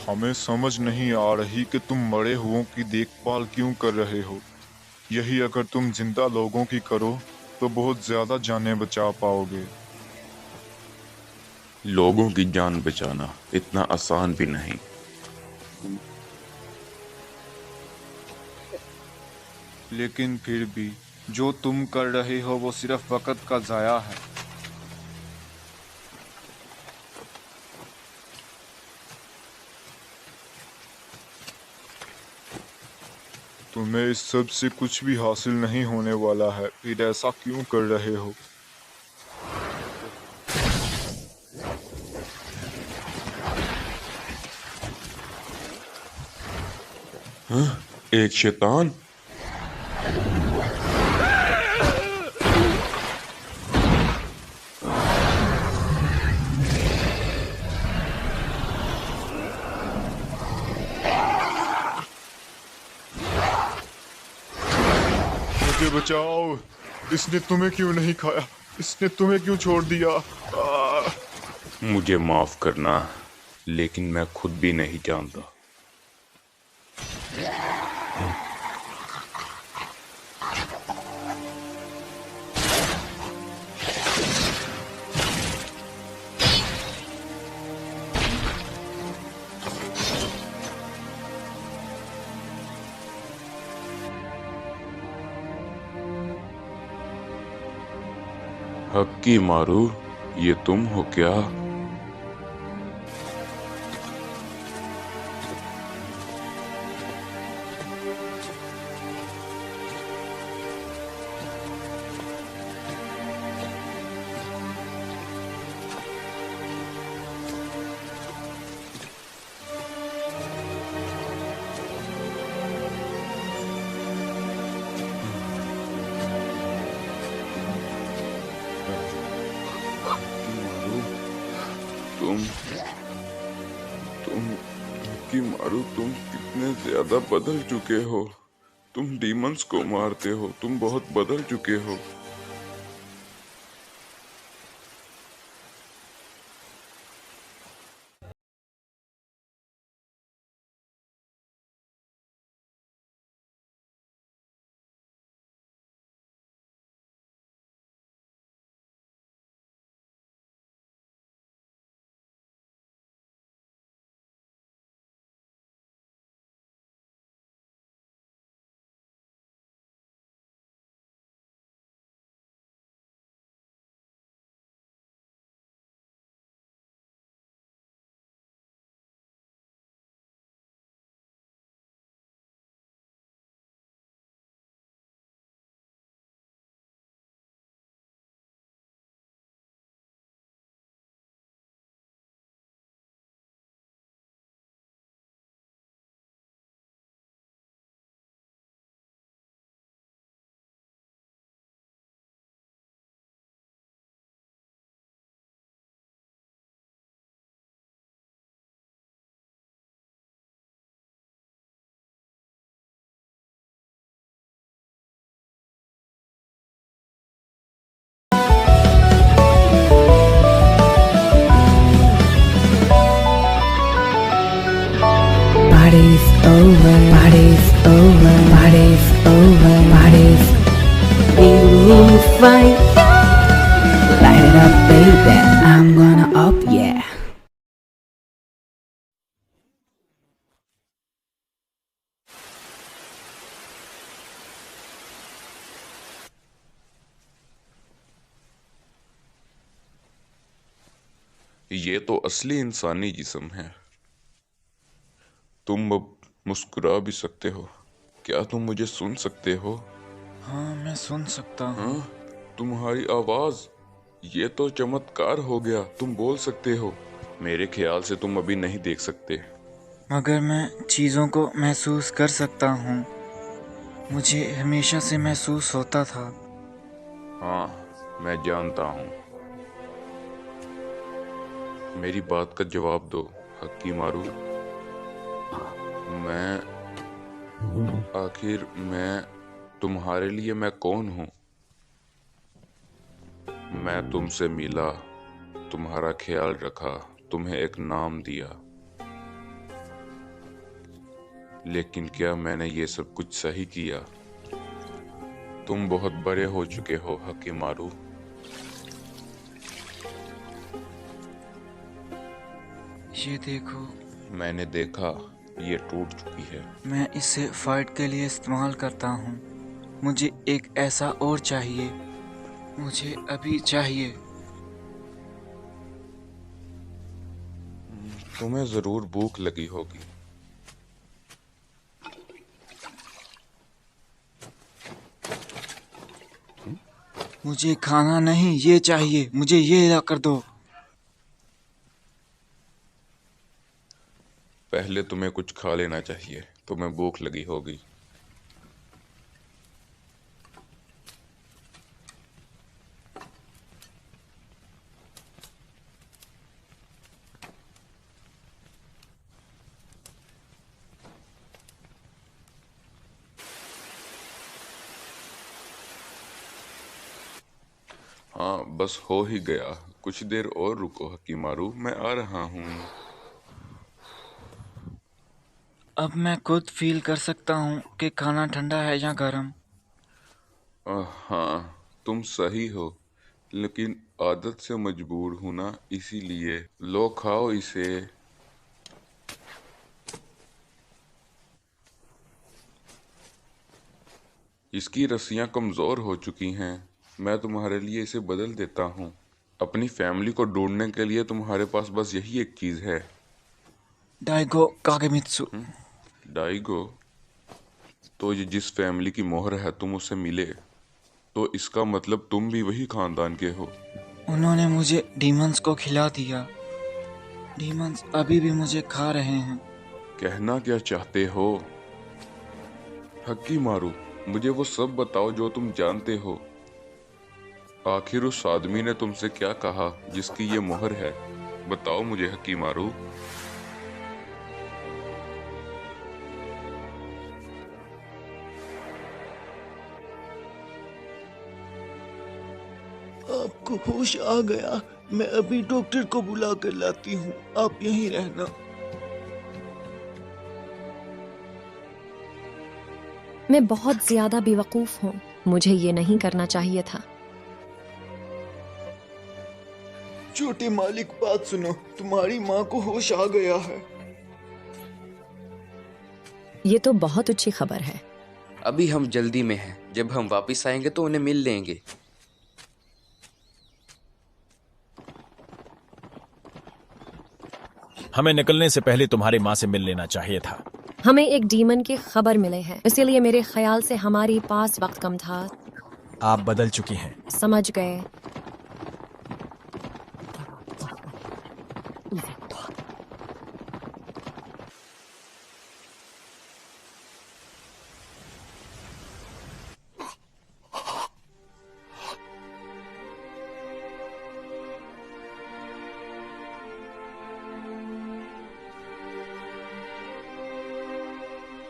हमें समझ नहीं आ रही कि तुम मरे हुओं की देखभाल क्यों कर रहे हो। यही अगर तुम जिंदा लोगों की करो तो बहुत ज्यादा जानें बचा पाओगे। लोगों की जान बचाना इतना आसान भी नहीं। लेकिन फिर भी जो तुम कर रहे हो वो सिर्फ वक्त का जाया है। तुम्हें इस सब से कुछ भी हासिल नहीं होने वाला है, फिर ऐसा क्यों कर रहे हो? हाँ? एक शैतान। मुझे बचाओ। इसने तुम्हें क्यों नहीं खाया? इसने तुम्हें क्यों छोड़ दिया? मुझे माफ करना, लेकिन मैं खुद भी नहीं जानता। हक्की मारू, ये तुम हो क्या? हक्की मारू, तुम तुम हक्की मारू, तुम कितने ज्यादा बदल चुके हो। तुम डीमंस को मारते हो, तुम बहुत बदल चुके हो। Party's over, party's over, party's over, party's evening fight. Light it up, baby. I'm gonna up, yeah. ये तो असली इंसानी जिस्म है। तुम अब मुस्कुरा भी सकते हो। क्या तुम मुझे सुन सकते हो? हाँ, मैं सुन सकता हूँ। हाँ, तुम्हारी आवाज, ये तो चमत्कार हो गया। तुम बोल सकते हो। मेरे ख्याल से तुम अभी नहीं देख सकते। मगर मैं चीज़ों को महसूस कर सकता हूँ। मुझे हमेशा से महसूस होता था। हाँ, मैं जानता हूँ। मेरी बात का जवाब दो, हक्की मारू। मैं आखिर मैं तुम्हारे लिए मैं कौन हूँ? मैं तुमसे मिला, तुम्हारा ख्याल रखा, तुम्हें एक नाम दिया। लेकिन क्या मैंने ये सब कुछ सही किया? तुम बहुत बड़े हो चुके हो हकीमारू। ये देखो, मैंने देखा, ये टूट चुकी है। मैं इसे फाइट के लिए इस्तेमाल करता हूँ। मुझे एक ऐसा और चाहिए, मुझे अभी चाहिए। तुम्हें जरूर भूख लगी होगी। मुझे खाना नहीं, ये चाहिए, मुझे ये ला कर दो। पहले तुम्हें कुछ खा लेना चाहिए, तुम्हें भूख लगी होगी। हाँ, बस हो ही गया। कुछ देर और रुको हकीमारू, मैं आ रहा हूँ। अब मैं खुद फील कर सकता हूँ कि खाना ठंडा है या गर्म। हाँ, तुम सही हो, लेकिन आदत से मजबूर हूं ना, इसीलिए। लो खाओ इसे। इसकी रस्सियां कमजोर हो चुकी हैं। मैं तुम्हारे लिए इसे बदल देता हूँ। अपनी फैमिली को ढूंढने के लिए तुम्हारे पास बस यही एक चीज है। डाइगो कागेमित्सु। डाइगो? तो ये जिस फैमिली की मोहर है, तुम उससे मिले, तो इसका मतलब तुम भी वही खानदान के हो। उन्होंने मुझे डीमंस को खिला दिया। डीमंस अभी भी मुझे खा रहे हैं। कहना क्या चाहते हो हकीमारू? मुझे वो सब बताओ जो तुम जानते हो। आखिर उस आदमी ने तुमसे क्या कहा जिसकी ये मोहर है? बताओ मुझे हकीमारू। आपको होश आ गया? मैं अभी डॉक्टर को बुला कर लाती हूँ, आप यहीं रहना। मैं बहुत ज्यादा बेवकूफ हूँ, मुझे ये नहीं करना चाहिए था। छोटे मालिक, बात सुनो, तुम्हारी माँ को होश आ गया है। ये तो बहुत अच्छी खबर है। अभी हम जल्दी में हैं, जब हम वापस आएंगे तो उन्हें मिल लेंगे। हमें निकलने से पहले तुम्हारी माँ से मिल लेना चाहिए था। हमें एक डीमन की खबर मिले है, इसीलिए मेरे ख्याल से हमारे पास वक्त कम था। आप बदल चुकी हैं। समझ गए।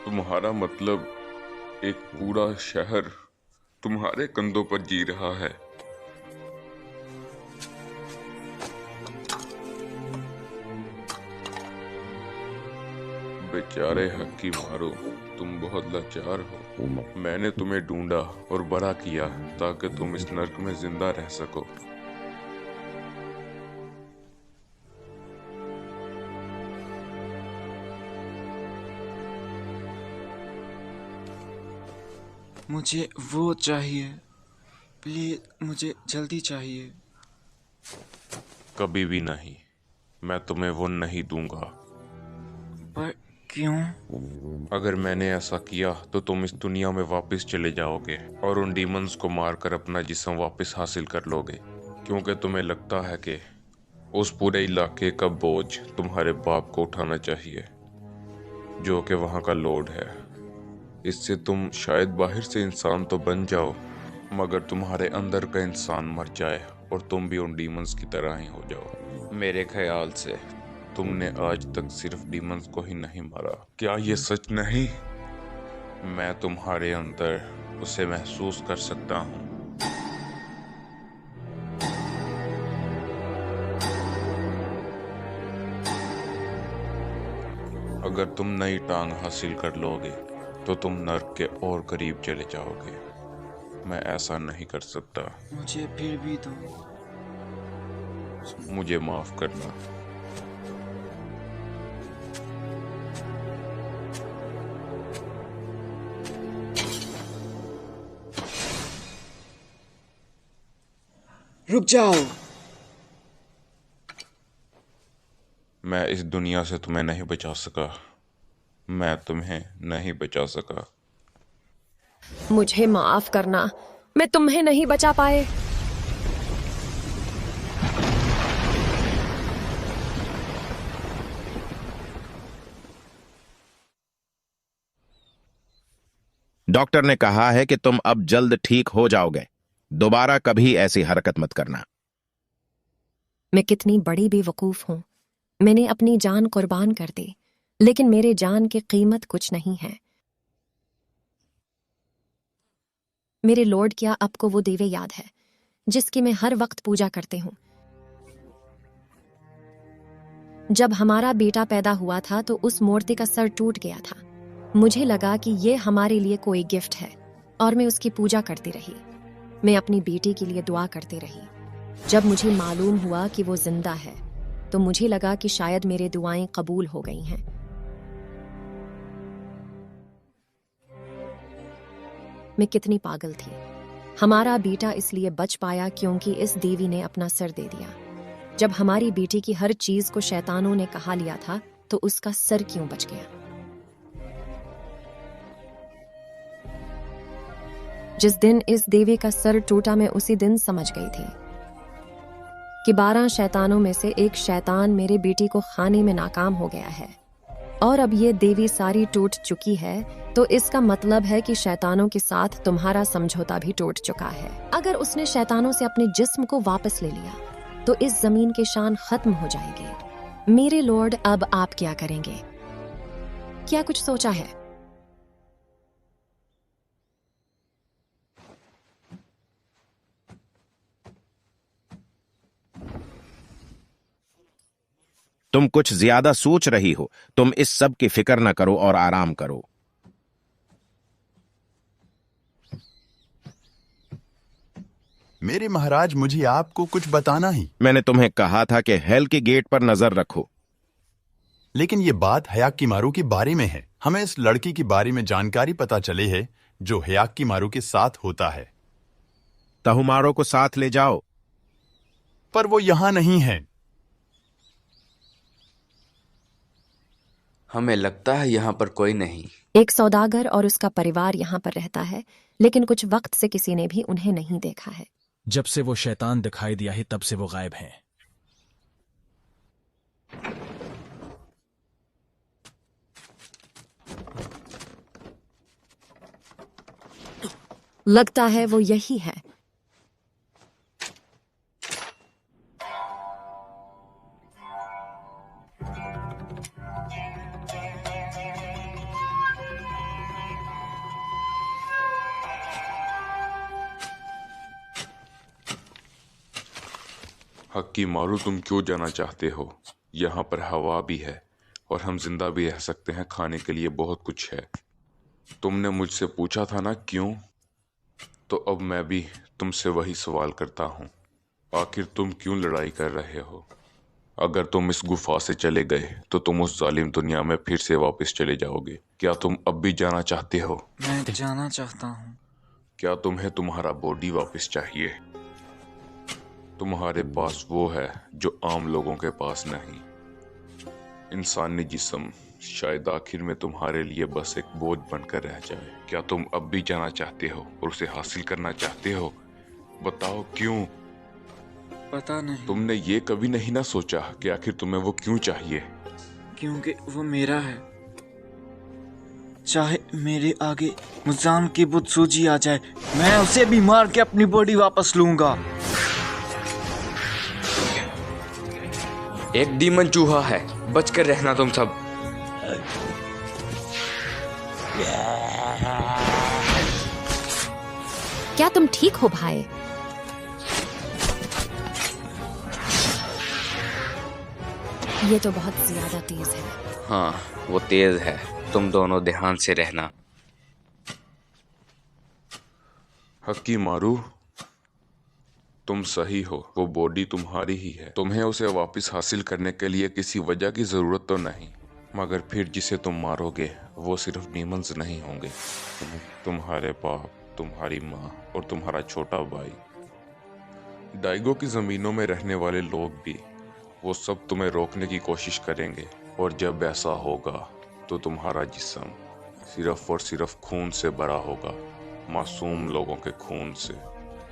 तुम्हारा मतलब एक पूरा शहर तुम्हारे कंधों पर जी रहा है? बेचारे हकीमारू, तुम बहुत लाचार हो। मैंने तुम्हें ढूंढा और बड़ा किया ताकि तुम इस नर्क में जिंदा रह सको। मुझे वो चाहिए, प्लीज, मुझे जल्दी चाहिए। कभी भी नहीं, मैं तुम्हें वो नहीं दूंगा। पर क्यों? अगर मैंने ऐसा किया तो तुम इस दुनिया में वापस चले जाओगे और उन डीमंस को मारकर अपना जिस्म वापस हासिल कर लोगे, क्योंकि तुम्हें लगता है कि उस पूरे इलाके का बोझ तुम्हारे बाप को उठाना चाहिए, जो कि वहाँ का लॉर्ड है। इससे तुम शायद बाहर से इंसान तो बन जाओ, मगर तुम्हारे अंदर का इंसान मर जाए और तुम भी उन डीमंस की तरह ही हो जाओ। मेरे ख्याल से तुमने आज तक सिर्फ डीमंस को ही नहीं मारा। क्या ये सच नहीं? मैं तुम्हारे अंदर उसे महसूस कर सकता हूँ। अगर तुम नई टांग हासिल कर लोगे तो तुम नर्क के और करीब चले जाओगे। मैं ऐसा नहीं कर सकता। मुझे फिर भी दो। मुझे माफ करना। रुक जाओ। मैं इस दुनिया से तुम्हें नहीं बचा सका। मैं तुम्हें नहीं बचा सका। मुझे माफ करना, मैं तुम्हें नहीं बचा पाए। डॉक्टर ने कहा है कि तुम अब जल्द ठीक हो जाओगे। दोबारा कभी ऐसी हरकत मत करना। मैं कितनी बड़ी बेवकूफ हूं। मैंने अपनी जान कुर्बान कर दी, लेकिन मेरे जान की कीमत कुछ नहीं है। मेरे लॉर्ड, क्या आपको वो देवी याद है जिसकी मैं हर वक्त पूजा करती हूं? जब हमारा बेटा पैदा हुआ था तो उस मूर्ति का सर टूट गया था। मुझे लगा कि ये हमारे लिए कोई गिफ्ट है और मैं उसकी पूजा करती रही। मैं अपनी बेटी के लिए दुआ करती रही। जब मुझे मालूम हुआ कि वो जिंदा है तो मुझे लगा कि शायद मेरी दुआएं कबूल हो गई हैं। मैं कितनी पागल थी। हमारा बेटा इसलिए बच पाया क्योंकि इस देवी ने अपना सर दे दिया। जब हमारी बेटी की हर चीज को शैतानों ने कहा लिया था तो उसका सर क्यों बच गया? जिस दिन इस देवी का सर टूटा मैं उसी दिन समझ गई थी कि 12 शैतानों में से एक शैतान मेरे बेटी को खाने में नाकाम हो गया है। और अब ये देवी सारी टूट चुकी है तो इसका मतलब है कि शैतानों के साथ तुम्हारा समझौता भी टूट चुका है। अगर उसने शैतानों से अपने जिस्म को वापस ले लिया तो इस जमीन की शान खत्म हो जाएगी। मेरे लॉर्ड, अब आप क्या करेंगे? क्या कुछ सोचा है? तुम कुछ ज्यादा सोच रही हो। तुम इस सब की फिक्र न करो और आराम करो। मेरे महाराज, मुझे आपको कुछ बताना ही। मैंने तुम्हें कहा था कि हेल के गेट पर नजर रखो। लेकिन ये बात हयाक्कीमारू के बारे में है। हमें इस लड़की के बारे में जानकारी पता चली है जो हयाक्कीमारू के साथ होता है। तहुमारो को साथ ले जाओ। पर वो यहां नहीं है। हमें लगता है यहाँ पर कोई नहीं। एक सौदागर और उसका परिवार यहाँ पर रहता है, लेकिन कुछ वक्त से किसी ने भी उन्हें नहीं देखा है। जब से वो शैतान दिखाई दिया है तब से वो गायब हैं। लगता है वो यही है। हक्कीमारू, तुम क्यों जाना चाहते हो? यहाँ पर हवा भी है और हम जिंदा भी रह सकते हैं। खाने के लिए बहुत कुछ है। तुमने मुझसे पूछा था ना क्यों? तो अब मैं भी तुमसे वही सवाल करता हूँ। आखिर तुम क्यों लड़ाई कर रहे हो? अगर तुम इस गुफा से चले गए तो तुम उस जालिम दुनिया में फिर से वापस चले जाओगे। क्या तुम अब भी जाना चाहते हो? मैं जाना चाहता हूँ। क्या तुम्हें तुम्हारा बॉडी वापस चाहिए? तुम्हारे पास वो है जो आम लोगों के पास नहीं। इंसानी जिस्म शायद आखिर में तुम्हारे लिए बस एक बोझ बनकर रह जाए। क्या तुम अब भी जाना चाहते हो और उसे हासिल करना चाहते हो? बताओ क्यों? पता नहीं। तुमने ये कभी नहीं ना सोचा कि आखिर तुम्हें वो क्यों चाहिए? क्योंकि वो मेरा है। चाहे मेरे आगे मुजान की बुत सूजी आ जाए, मैं उसे भी मार के अपनी बॉडी वापस लूंगा। एक डीमन चूहा है, बचकर रहना तुम सब। क्या तुम ठीक हो भाई? ये तो बहुत ज्यादा तेज है। हाँ, वो तेज है। तुम दोनों ध्यान से रहना। हक्कीमारू, तुम सही हो। वो बॉडी तुम्हारी ही है। तुम्हें उसे वापस हासिल करने के लिए किसी वजह की जरूरत तो नहीं। मगर फिर जिसे तुम मारोगे वो सिर्फ डीमंस नहीं होंगे। तुम्हारे बाप, तुम्हारी माँ और तुम्हारा छोटा भाई, डाइगो की जमीनों में रहने वाले लोग भी, वो सब तुम्हें रोकने की कोशिश करेंगे। और जब ऐसा होगा तो तुम्हारा जिस्म सिर्फ और सिर्फ खून से भरा होगा, मासूम लोगों के खून से।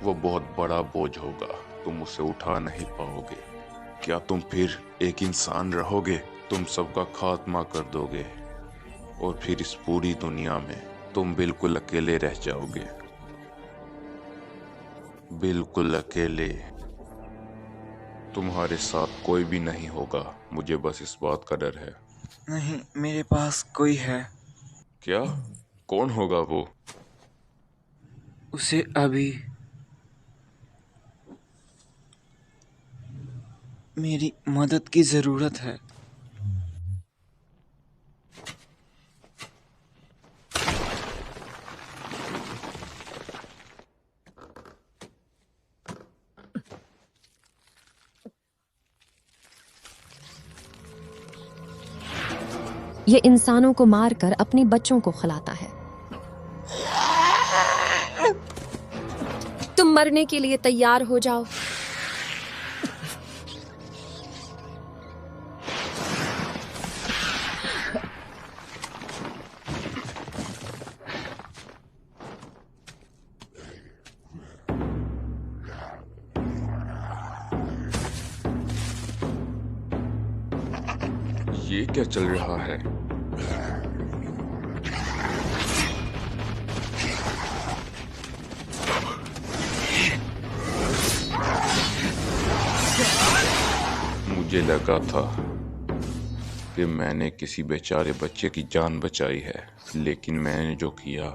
वो बहुत बड़ा बोझ होगा, तुम उसे उठा नहीं पाओगे। क्या तुम फिर एक इंसान रहोगे? तुम सबका खात्मा कर दोगे और फिर इस पूरी दुनिया में तुम बिल्कुल अकेले रह जाओगे, बिल्कुल अकेले। तुम्हारे साथ कोई भी नहीं होगा। मुझे बस इस बात का डर है। नहीं, मेरे पास कोई है। क्या? कौन होगा वो? उसे अभी मेरी मदद की जरूरत है। ये इंसानों को मारकर अपने बच्चों को खिलाता है। तुम मरने के लिए तैयार हो जाओ। ये क्या चल रहा है? मुझे लगा था कि मैंने किसी बेचारे बच्चे की जान बचाई है, लेकिन मैंने जो किया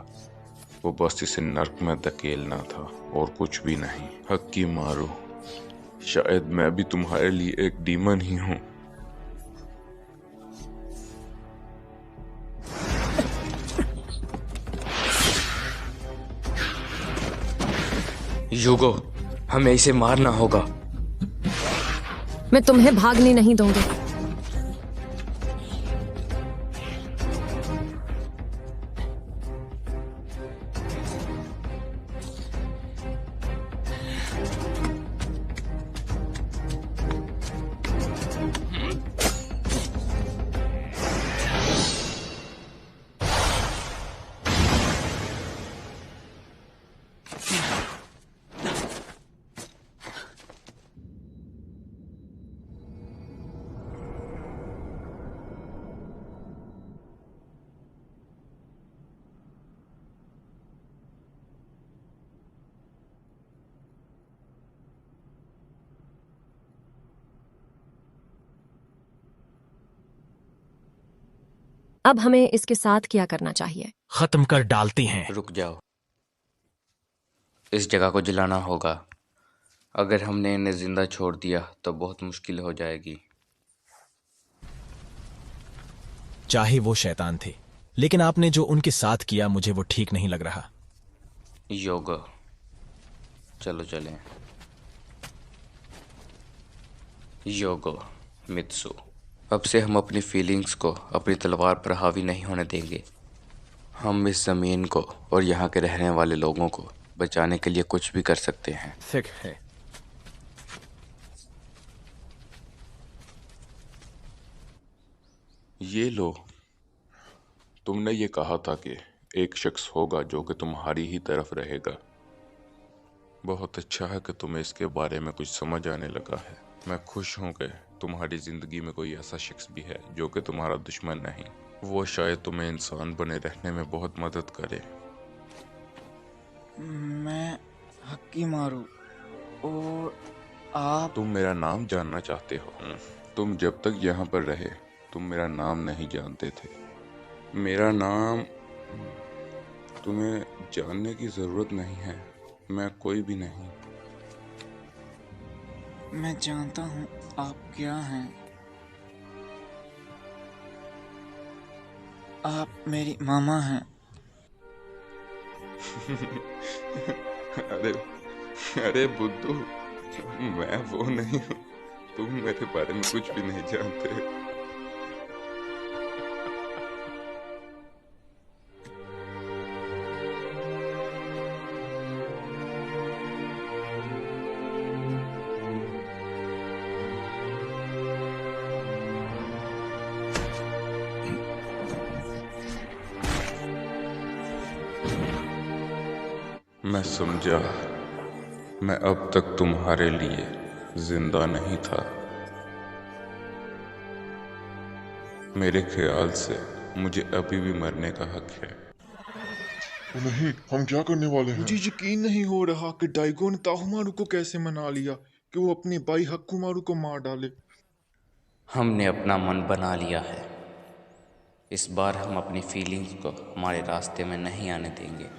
वो बस इसे नर्क में धकेलना था और कुछ भी नहीं। हक्कीमारू, शायद मैं भी तुम्हारे लिए एक डीमन ही हूँ। यूगो, हमें इसे मारना होगा। मैं तुम्हें भागने नहीं दूंगी। अब हमें इसके साथ क्या करना चाहिए? खत्म कर डालती हैं। रुक जाओ, इस जगह को जलाना होगा। अगर हमने इन्हें जिंदा छोड़ दिया तो बहुत मुश्किल हो जाएगी। चाहे वो शैतान थे, लेकिन आपने जो उनके साथ किया मुझे वो ठीक नहीं लग रहा। योगो, चलो चलें। योगो, मित्सु, अब से हम अपनी फीलिंग्स को अपनी तलवार पर हावी नहीं होने देंगे। हम इस जमीन को और यहाँ के रहने वाले लोगों को बचाने के लिए कुछ भी कर सकते हैं। ठीक है। ये लो, तुमने ये कहा था कि एक शख्स होगा जो कि तुम्हारी ही तरफ रहेगा। बहुत अच्छा है कि तुम्हें इसके बारे में कुछ समझ आने लगा है। मैं खुश हूँ कि तुम्हारी जिंदगी में कोई ऐसा शख्स भी है जो कि तुम्हारा दुश्मन नहीं। वो शायद तुम्हें इंसान बने रहने में बहुत मदद करे। मैं हक्कीमारू, और आप? तुम मेरा नाम जानना चाहते हो? तुम जब तक यहाँ पर रहे तुम मेरा नाम नहीं जानते थे। मेरा नाम तुम्हें जानने की जरूरत नहीं है। मैं कोई भी नहीं। मैं जानता हूँ आप क्या हैं। आप मेरी मामा हैं। अरे अरे बुद्धू, मैं वो नहीं हूँ। तुम मेरे बारे में कुछ भी नहीं जानते। मैं समझा, मैं अब तक तुम्हारे लिए जिंदा नहीं था। मेरे ख्याल से मुझे अभी भी मरने का हक है। नहीं, हम क्या करने वाले हैं? मुझे यकीन नहीं हो रहा कि डाइगो ने ताहुमारू को कैसे मना लिया कि वो अपने भाई हक्कुमारू को मार डाले। हमने अपना मन बना लिया है। इस बार हम अपनी फीलिंग्स को हमारे रास्ते में नहीं आने देंगे।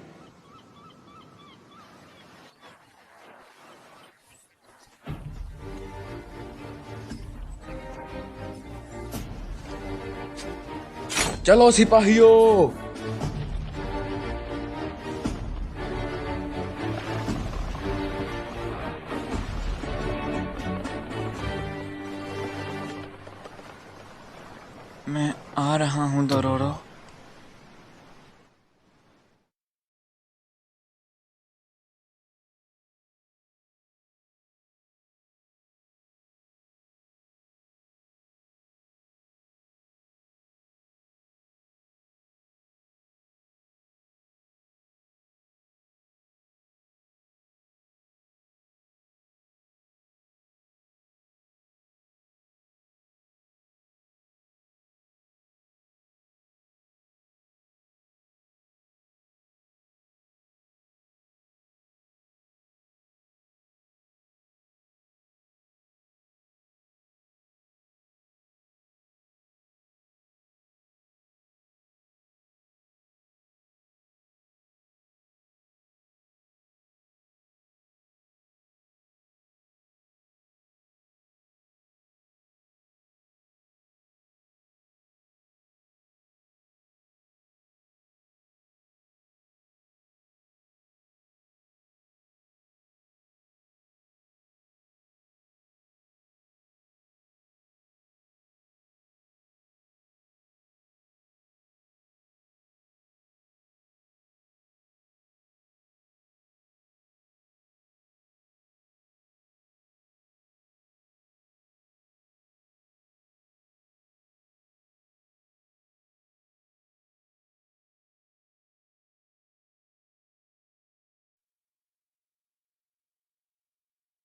चलो सिपाहियों। मैं आ रहा हूँ डोरोरो।